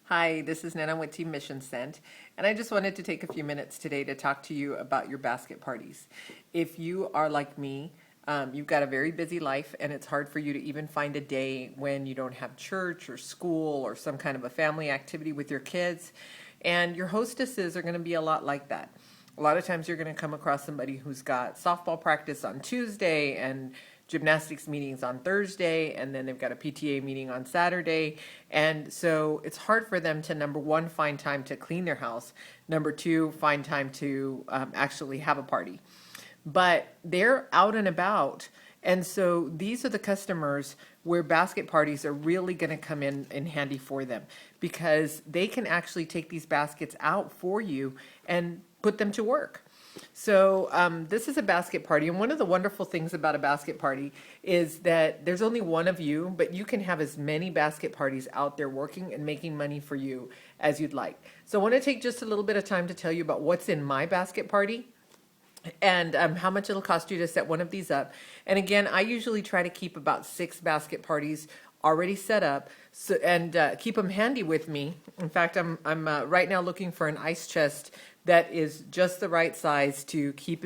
Hi, this is Nana with Team MissionScent, and I just wanted to take a few minutes today to talk to you about your basket parties. If you are like me, you've got a very busy life, and it's hard for you to even find a day when you don't have church or school or some kind of a family activity with your kids, and your hostesses are going to be a lot like that. A lot of times you're going to come across somebody who's got softball practice on Tuesday and gymnastics meetings on Thursday, and then they've got a PTA meeting on Saturday. And so it's hard for them to, number one, find time to clean their house. Number two, find time to actually have a party. But they're out and about. And so these are the customers where basket parties are really going to come in handy for them, because they can actually take these baskets out for you and put them to work. So this is a basket party, and one of the wonderful things about a basket party is that there's only one of you, but you can have as many basket parties out there working and making money for you as you'd like. So I want to take just a little bit of time to tell you about what's in my basket party and how much it'll cost you to set one of these up. And again, I usually try to keep about 6 basket parties already set up, so, and keep them handy with me. In fact, I'm right now looking for an ice chest that is just the right size to keep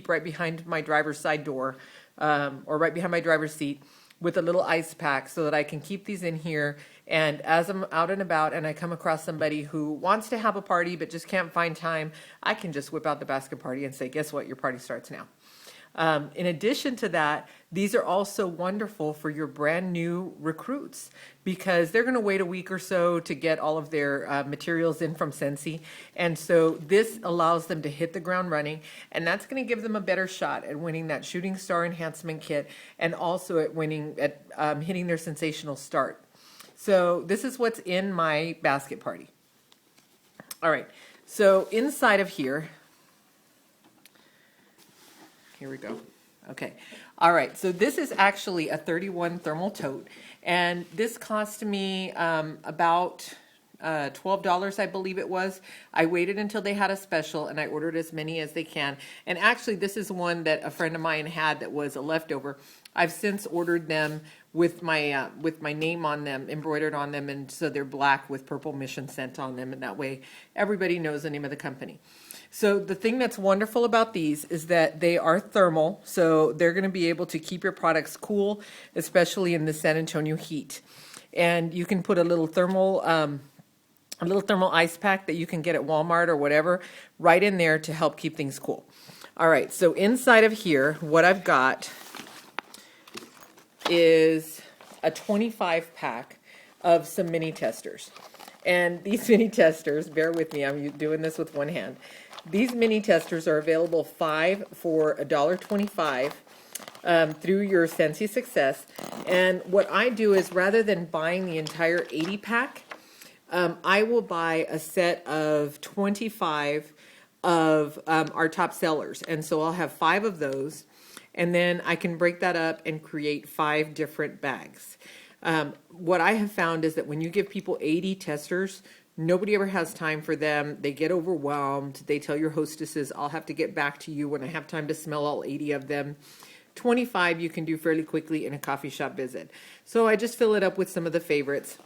right behind my driver's side door, or right behind my driver's seat, with a little ice pack, so that I can keep these in here. And as I'm out and about and I come across somebody who wants to have a party but just can't find time, I can just whip out the basket party and say, guess what, your party starts now. In addition to that, these are also wonderful for your brand new recruits, because they're going to wait a week or so to get all of their materials in from Scentsy. And so this allows them to hit the ground running, and that's going to give them a better shot at winning that shooting star enhancement kit, and also at hitting their sensational start. So this is what's in my basket party. All right, so inside of here we go. Okay. All right. So this is actually a 31 thermal tote, and this cost me about $12, I believe it was. I waited until they had a special, and I ordered as many as they can. And actually, this is one that a friend of mine had that was a leftover. I've since ordered them with my name on them, embroidered on them, and so they're black with purple MissionScent on them, and that way everybody knows the name of the company. So the thing that's wonderful about these is that they are thermal, so they're going to be able to keep your products cool, especially in the San Antonio heat. And you can put a little thermal ice pack that you can get at Walmart or whatever right in there to help keep things cool. All right, so inside of here, what I've got is a 25 pack of some mini testers. And these mini testers, bear with me, I'm doing this with one hand. These mini testers are available 5 for $1.25 through your Scentsy Success. And what I do is, rather than buying the entire 80 pack, I will buy a set of 25 of our top sellers. And so I'll have 5 of those, and then I can break that up and create 5 different bags. What I have found is that when you give people 80 testers, nobody ever has time for them. They get overwhelmed. They tell your hostesses, I'll have to get back to you when I have time to smell all 80 of them. 25 you can do fairly quickly in a coffee shop visit. So I just fill it up with some of the favorites.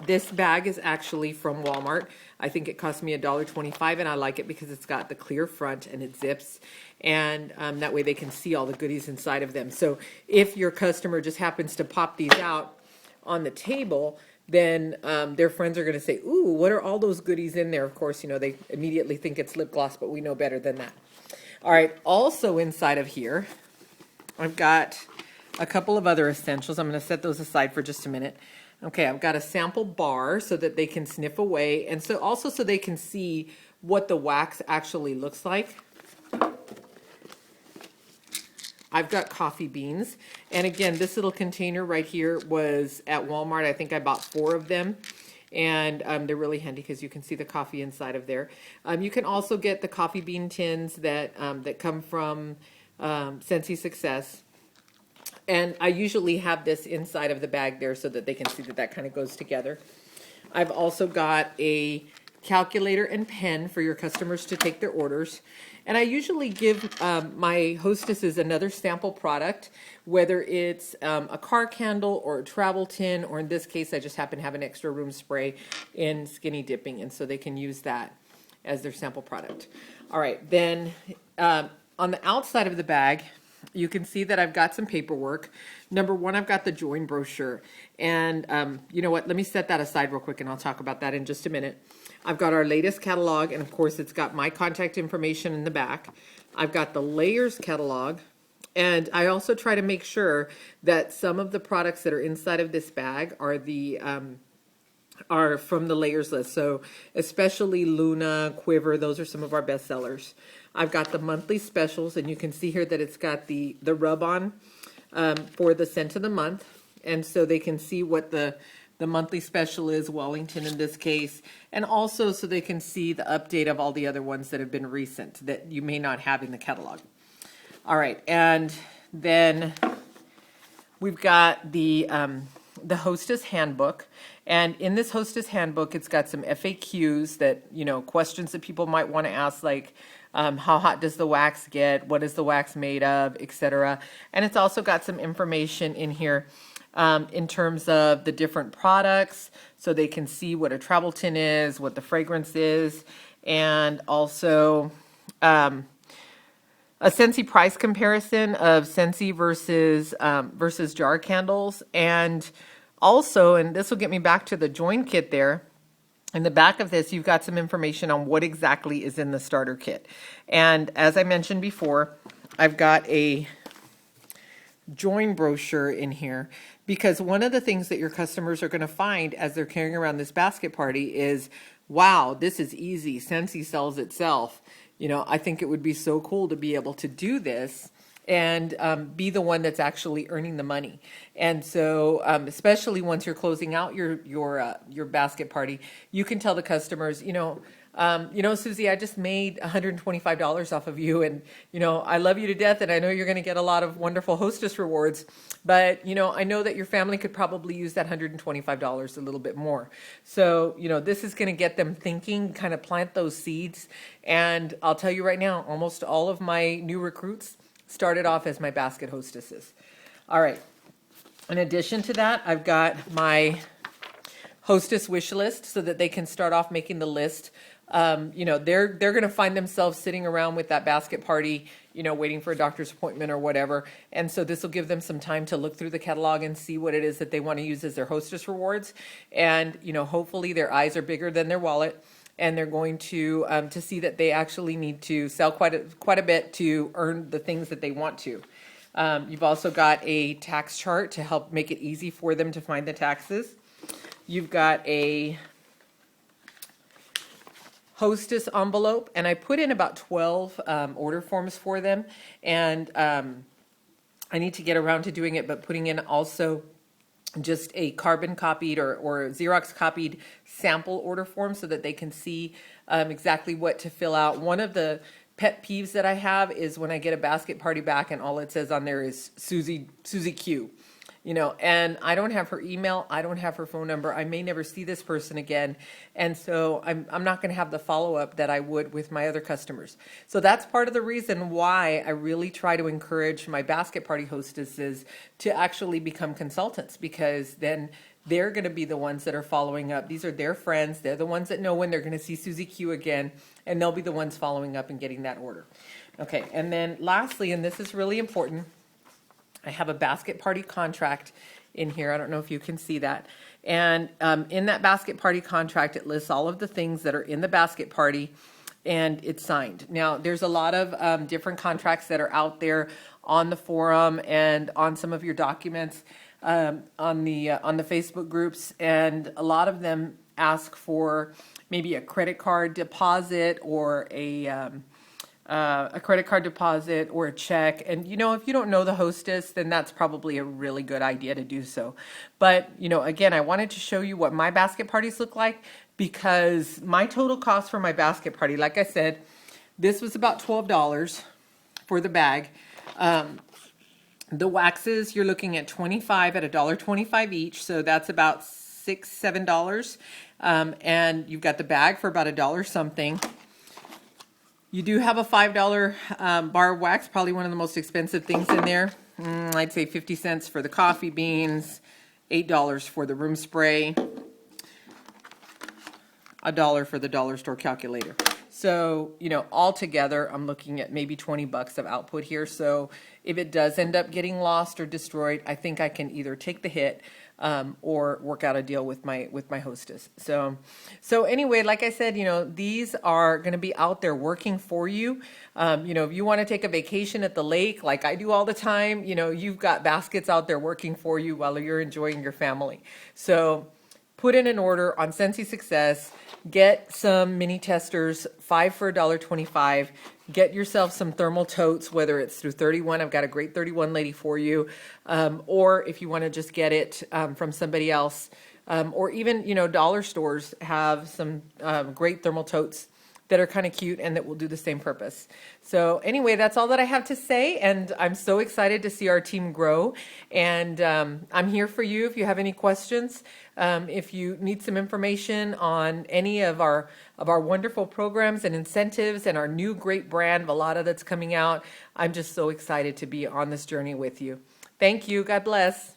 This bag is actually from Walmart. I think it cost me $1.25, and I like it because it's got the clear front and it zips, and that way they can see all the goodies inside of them. So if your customer just happens to pop these out on the table, then their friends are going to say, ooh, what are all those goodies in there? Of course, you know, they immediately think it's lip gloss, but we know better than that. All right, also inside of here, I've got a couple of other essentials. I'm going to set those aside for just a minute. Okay, I've got a sample bar so that they can sniff away, and so also so they can see what the wax actually looks like. I've got coffee beans, and again, this little container right here was at Walmart. I think I bought 4 of them, and they're really handy because you can see the coffee inside of there. You can also get the coffee bean tins that come from Scentsy Success, and I usually have this inside of the bag there so that they can see that that kind of goes together. I've also got a calculator and pen for your customers to take their orders. And I usually give my hostesses another sample product, whether it's a car candle or a travel tin, or in this case, I just happen to have an extra room spray in skinny dipping, and so they can use that as their sample product. All right, then on the outside of the bag, you can see that I've got some paperwork. Number one, I've got the join brochure. And you know what? Let me set that aside real quick and I'll talk about that in just a minute. I've got our latest catalog, and of course it's got my contact information in the back. I've got the layers catalog, and I also try to make sure that some of the products that are inside of this bag are the are from the layers list. So especially Luna, Quiver, those are some of our best sellers. I've got the monthly specials, and you can see here that it's got the rub-on for the scent of the month. And so they can see what the monthly special is, Wellington in this case, and also so they can see the update of all the other ones that have been recent that you may not have in the catalog. All right, and then we've got the Hostess Handbook. And in this Hostess Handbook, it's got some FAQs that, you know, questions that people might want to ask, like how hot does the wax get? What is the wax made of, etc. And it's also got some information in here in terms of the different products, so they can see what a travel tin is, what the fragrance is, and also a Scentsy price comparison of Scentsy versus jar candles. And also, and this will get me back to the join kit there, in the back of this, you've got some information on what exactly is in the starter kit. And as I mentioned before, I've got a join brochure in here, because one of the things that your customers are going to find as they're carrying around this basket party is, wow, this is easy. Scentsy sells itself. You know, I think it would be so cool to be able to do this and be the one that's actually earning the money. And so, especially once you're closing out your basket party, you can tell the customers, you know, Susie, I just made $125 off of you, and you know, I love you to death, and I know you're going to get a lot of wonderful hostess rewards, but you know, I know that your family could probably use that $125 a little bit more. So, you know, this is going to get them thinking, kind of plant those seeds. And I'll tell you right now, almost all of my new recruits started off as my basket hostesses. All right. In addition to that, I've got my hostess wish list so that they can start off making the list. You know, they're going to find themselves sitting around with that basket party, you know, waiting for a doctor's appointment or whatever. And so this will give them some time to look through the catalog and see what it is that they want to use as their hostess rewards. And, you know, hopefully their eyes are bigger than their wallet, and they're going to see that they actually need to sell quite a bit to earn the things that they want to. You've also got a tax chart to help make it easy for them to find the taxes. You've got a hostess envelope, and I put in about 12 order forms for them, and I need to get around to doing it, but putting in also just a carbon copied or Xerox copied sample order form so that they can see exactly what to fill out. One of the pet peeves that I have is when I get a basket party back and all it says on there is Susie Q. You know, and I don't have her email, I don't have her phone number, I may never see this person again, and so I'm not going to have the follow-up that I would with my other customers. So that's part of the reason why I really try to encourage my basket party hostesses to actually become consultants, because then they're going to be the ones that are following up. These are their friends, they're the ones that know when they're going to see Susie Q again, and they'll be the ones following up and getting that order. Okay, and then lastly, and this is really important, I have a basket party contract in here. I don't know if you can see that. And in that basket party contract, it lists all of the things that are in the basket party, and it's signed. Now, there's a lot of different contracts that are out there on the forum and on some of your documents on the Facebook groups, and a lot of them ask for maybe a credit card deposit or a credit card deposit or a check. And, you know, if you don't know the hostess, then that's probably a really good idea to do so. But, you know, again, I wanted to show you what my basket parties look like, because my total cost for my basket party, like I said, this was about $12 for the bag. The waxes, you're looking at 25 at $1.25 each. So that's about $6, $7. And you've got the bag for about $1 something. You do have a $5 bar of wax, probably one of the most expensive things in there. I'd say 50 cents for the coffee beans, $8 for the room spray, $1 for the dollar store calculator. So, you know, altogether, I'm looking at maybe 20 bucks of output here. So if it does end up getting lost or destroyed, I think I can either take the hit or work out a deal with my hostess. So anyway, like I said, you know, these are going to be out there working for you. You know, if you want to take a vacation at the lake, like I do all the time, you know, you've got baskets out there working for you while you're enjoying your family. So put in an order on Scentsy Success. Get some mini testers, 5 for $1.25. Get yourself some thermal totes, whether it's through 31. I've got a great 31 lady for you. Or if you want to just get it from somebody else. Or even, you know, dollar stores have some great thermal totes that are kind of cute and that will do the same purpose. So anyway, that's all that I have to say, and I'm so excited to see our team grow, and I'm here for you if you have any questions. If you need some information on any of our wonderful programs and incentives and our new great brand, Velada, that's coming out, I'm just so excited to be on this journey with you. Thank you. God bless.